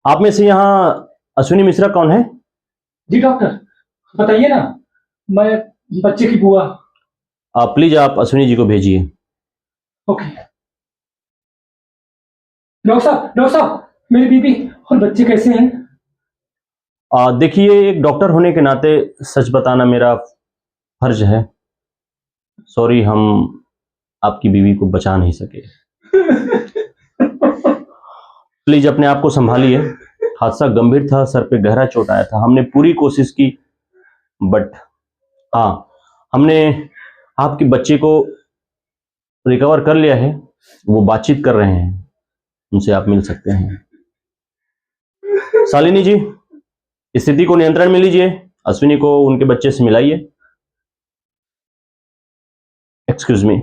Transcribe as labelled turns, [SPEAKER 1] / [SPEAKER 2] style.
[SPEAKER 1] आप में से यहाँ अश्विनी मिश्रा कौन है?
[SPEAKER 2] जी डॉक्टर, बताइए ना। मैं बच्चे की बुआ।
[SPEAKER 1] प्लीज आप अश्विनी जी को भेजिए।
[SPEAKER 2] ओके। डॉक्टर साहब, मेरी बीबी और बच्चे कैसे हैं?
[SPEAKER 1] देखिए, एक डॉक्टर होने के नाते सच बताना मेरा फर्ज है। सॉरी, हम आपकी बीवी को बचा नहीं सके। प्लीज अपने आप को संभालिए। हादसा गंभीर था, सर पे गहरा चोट आया था। हमने पूरी कोशिश की, बट हाँ, हमने आपके बच्चे को रिकवर कर लिया है। वो बातचीत कर रहे हैं, उनसे आप मिल सकते हैं। शालिनी जी, स्थिति को नियंत्रण में लीजिए। अश्विनी को उनके बच्चे से मिलाइए। Excuse me.